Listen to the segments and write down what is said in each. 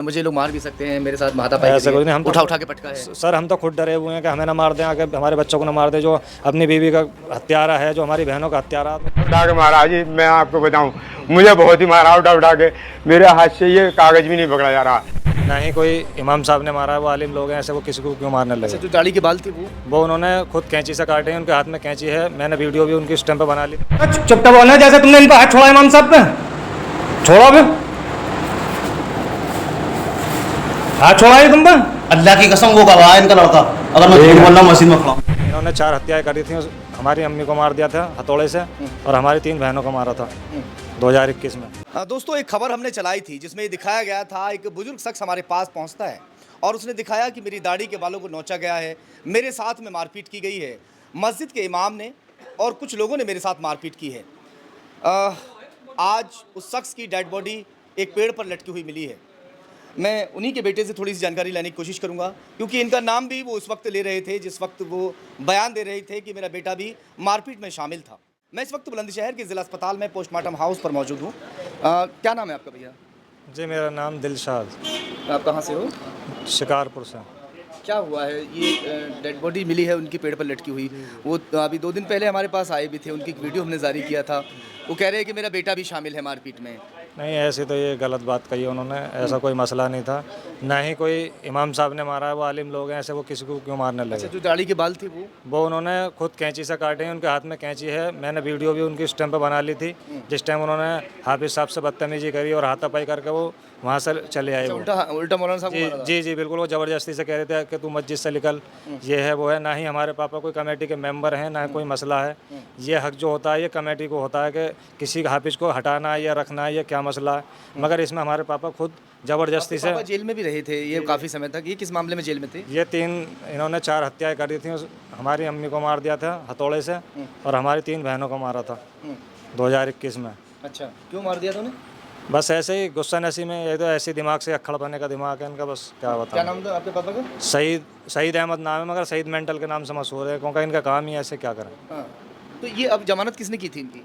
मुझे लोग मार भी सकते हैं, मेरे साथ हाथापाई ऐसा कुछ नहीं, हम तो उठा के पटका है। सर हम तो खुद डरे हुए हैं कि हमें ना मार दें, आगे हमारे बच्चों को ना मार दे, जो अपनी बीवी का हत्यारा है, जो हमारी बहनों का हत्यारा। उठा के मारा जी, मैं आपको बताऊं, मुझे बहुत ही मारा उठा के, मेरे हाथ से ये कागज भी नहीं पकड़ा जा रहा। ना ही कोई इमाम साहब ने मारा है, वो आलिम लोग हैं, ऐसे वो किसी को क्यों मारने लगे। जो दाढ़ी के बाल थे वो उन्होंने खुद कैंची से काटे हैं, उनके हाथ में कैंची है, मैंने वीडियो भी उनकी स्टैम्प पे बना ली। चुपचाप बोलना, जैसे तुमने इन पर हाथ छोड़ा इमाम साहब पे, छोड़ो अभी हाथ छोड़ा है तुम पे। अल्लाह की कसम वो गवाह है इनका लड़का, अगर मैं झूठ बोल रहा हूँ मस्जिद में खड़ा हूँ। इन्होंने 4 हत्याएं करी थी, हमारी अम्मी को मार दिया था हथौड़े से, और हमारी 3 बहनों को मारा था 2021 में। दोस्तों, एक खबर हमने चलाई थी जिसमें ये दिखाया गया था, एक बुजुर्ग शख्स हमारे पास पहुंचता है और उसने दिखाया कि मेरी दाढ़ी के बालों को नोचा गया है, मेरे साथ में मारपीट की गई है, मस्जिद के इमाम ने और कुछ लोगों ने मेरे साथ मारपीट की है। आज उस शख्स की डेड बॉडी एक पेड़ पर लटकी हुई मिली है। मैं उन्हीं के बेटे से थोड़ी सी जानकारी लेने की कोशिश करूंगा, क्योंकि इनका नाम भी वो उस वक्त ले रहे थे जिस वक्त वो बयान दे रहे थे कि मेरा बेटा भी मारपीट में शामिल था। मैं इस वक्त बुलंदशहर के ज़िला अस्पताल में पोस्टमार्टम हाउस पर मौजूद हूँ। क्या नाम है आपका भैया? जी मेरा नाम दिलशाद। आप कहाँ से हो? शिकारपुर से। क्या हुआ है? ये डेड बॉडी मिली है उनकी पेड़ पर लटकी हुई। वो अभी 2 दिन पहले हमारे पास आए भी थे, उनकी एक वीडियो हमने जारी किया था। वो कह रहे हैं कि मेरा बेटा भी शामिल है मारपीट में। नहीं, ऐसी तो ये गलत बात कही है उन्होंने, ऐसा कोई मसला नहीं था, ना ही कोई इमाम साहब ने मारा है, वो आलिम लोग हैं, ऐसे वो किसी को क्यों मारने लगे। जो दाढ़ी के बाल थे वो उन्होंने खुद कैंची से काटे हैं, उनके हाथ में कैंची है, मैंने वीडियो भी उनकी स्टैम्प पे बना ली थी, जिस टाइम उन्होंने हाफिज साहब से बदतमीजी करी और हाथापाई करके वो वहाँ से चले आए। उल्टा मौलाना साहब को मारा था। जी बिल्कुल, वो ज़बरदस्ती से कह रहे थे कि तू मस्जिद से निकल, ये है वो है। ना ही हमारे पापा कोई कमेटी के मेंबर हैं, ना कोई मसला है। ये हक जो होता है ये कमेटी को होता है कि किसी हाफिज को हटाना है या रखना है, ये क्या मसला है, मगर इसमें हमारे पापा खुद ज़बरदस्ती से। जेल में भी रहे थे ये काफ़ी समय तक। ये किस मामले में जेल में थे? ये 3 इन्होंने 4 हत्याएं करी थी, हमारी अम्मी को मार दिया था हथौड़े से, और हमारी 3 बहनों को मारा था 2021 में। अच्छा, क्यों मार दिया था उन्हें? बस ऐसे ही गुस्सा नसी में, ये तो ऐसे दिमाग से अक्खड़ बनने का दिमाग है इनका, बस क्या बताऊं। क्या नाम था आपके पापा का? सईद अहमद नाम है, मगर सईद मेंटल के नाम से मशहूर है, क्योंकि इनका काम ही ऐसे, क्या करें। हाँ। तो ये अब जमानत किसने की थी इनकी?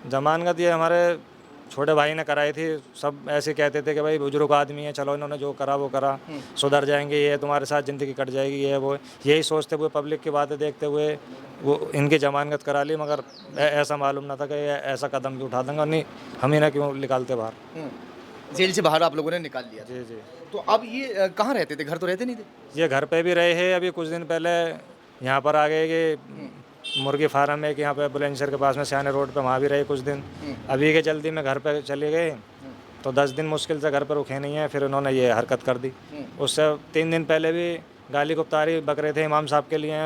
जमानत ये हमारे छोटे भाई ने कराई थी। सब ऐसे कहते थे कि भाई बुजुर्ग आदमी है, चलो इन्होंने जो करा वो करा, सुधर जाएंगे, ये तुम्हारे साथ ज़िंदगी कट जाएगी, ये वो, यही सोचते हुए पब्लिक की बातें देखते हुए वो इनकी जमानत करा ली, मगर ऐसा मालूम ना था कि ऐसा कदम भी उठा देंगे, और नहीं हम ही ना क्यों निकालते बाहर। जेल से बाहर आप लोगों ने निकाल लिया? जी। तो अब ये कहाँ रहते थे? घर तो रहते नहीं थे? ये घर पे भी रहे हैं, अभी कुछ दिन पहले यहाँ पर आ गए कि मुर्गी फार्म है कि यहाँ पे बुलंदशहर के पास में सियाने रोड पे, वहाँ भी रहे कुछ दिन। अभी के जल्दी में घर पे चले गए, तो 10 दिन मुश्किल से घर पर रुके नहीं है, फिर उन्होंने ये हरकत कर दी। उससे 3 दिन पहले भी गाली गुफ्तारी बक रहे थे इमाम साहब के लिए,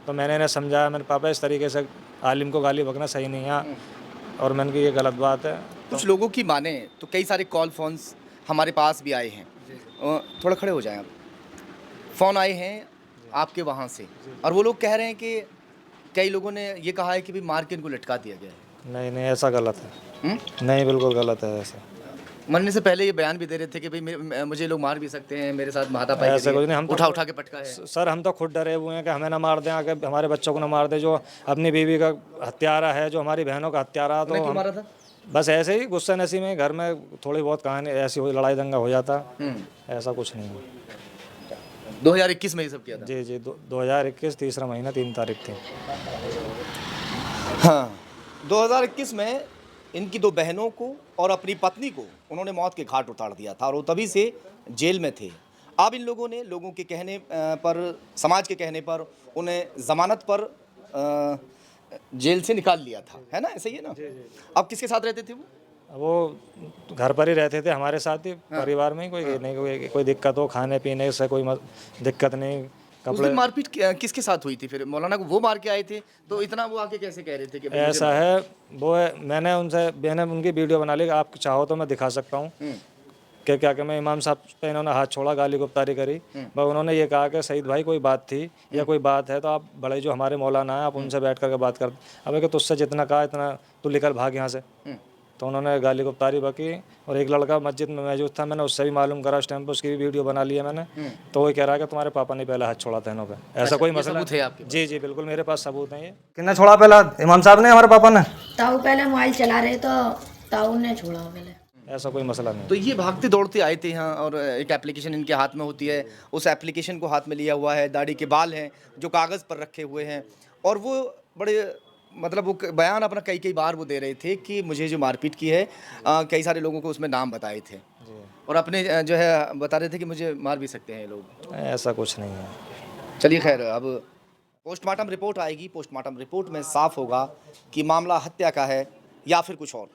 तो मैंने इन्हें समझाया, मेरे पापा इस तरीके से आलिम को गाली बकना सही नहीं है, और मैंने कहा ये गलत बात है। कुछ लोगों की माने तो कई सारे कॉल फोन्स हमारे पास भी आए हैं। थोड़ा खड़े हो जाएं आप। फ़ोन आए हैं आपके वहाँ से, और वो लोग कह रहे हैं कि कई लोगों ने ये कहा है कि भी मार के इनको लटका दिया गया है। नहीं, ऐसा गलत है। नहीं, बिल्कुल गलत है ऐसा। मरने से पहले ये बयान भी दे रहे थे कि भाई मुझे लोग मार भी सकते हैं, मेरे साथ हाथापाई की ऐसा कुछ नहीं, हम उठा के पटका है। सर हम तो खुद डरे हुए हैं कि हमें ना मार दें, आगे हमारे बच्चों को ना मार दे, जो अपनी बीवी का हत्यारा है, जो हमारी बहनों का हत्यारा। तो क्यों मारा था? बस ऐसे ही गुस्सा नसी में घर में थोड़ी बहुत कहानी ऐसी लड़ाई दंगा हो जाता, ऐसा कुछ नहीं है। 2021 में ये सब किया था? जी 2021 तीसरा महीना 3 तारीख थी। हाँ, 2021 में इनकी 2 बहनों को और अपनी पत्नी को उन्होंने मौत के घाट उतार दिया था, और वो तभी से जेल में थे। अब इन लोगों ने लोगों के कहने पर, समाज के कहने पर उन्हें ज़मानत पर जेल से निकाल लिया था, है ना? ऐसा ही है ना? अब किसके साथ रहते थे वो घर पर ही रहते थे, हमारे साथ ही, परिवार में ही। कोई दिक्कत हो, खाने पीने से कोई दिक्कत नहीं। उस दिन मारपीट किसके साथ हुई थी? फिर मौलाना को वो मार के आए थे, तो इतना वो आके कैसे कह रहे थे कि ऐसा है? वो है, मैंने उनकी वीडियो बना ली, आप चाहो तो मैं दिखा सकता हूँ कि क्या कि मैं इमाम साहब पे इन्होंने हाथ छोड़ा, गाली गुफ्तारी करी, पर उन्होंने ये कहा कि सईद भाई कोई बात थी या कोई बात है तो आप बड़े जो हमारे मौलाना हैं, आप उनसे बैठ करके बात कर। अब कि तुझसे जितना कहा इतना तू निकल भाग यहाँ से। तो उन्होंने गाली गुफ्तारी बकी, और एक लड़का मस्जिद में मौजूद था, मैंने उससे भी मालूम करा, उस टाइम पर उसकी भी वीडियो बना ली है मैंने। तो वो कह रहा है कि तुम्हारे पापा ने पहले हाथ छोड़ा था इन्हों पे। ऐसा कोई मसला थे आपके? जी बिल्कुल, मेरे पास सबूत है। ये किसने छोड़ा पहला? इमाम साहब ने, हमारे पापा ने? ताऊ पहले मोबाइल चला रहे तो ताऊ ने छोड़ा पहले। ऐसा कोई मसला नहीं। तो ये भागते दौड़ते आए थे यहाँ और एक एप्लीकेशन इनके हाथ में होती है, उस एप्लीकेशन को हाथ में लिया हुआ है, दाढ़ी के बाल हैं जो कागज़ पर रखे हुए हैं, और वो बड़े मतलब वो बयान अपना कई कई बार वो दे रहे थे कि मुझे जो मारपीट की है कई सारे लोगों को उसमें नाम बताए थे, और अपने जो है बता रहे थे कि मुझे मार भी सकते हैं ये लोग। ऐसा कुछ नहीं है। चलिए खैर, अब पोस्टमार्टम रिपोर्ट आएगी, पोस्टमार्टम रिपोर्ट में साफ होगा कि मामला हत्या का है या फिर कुछ और।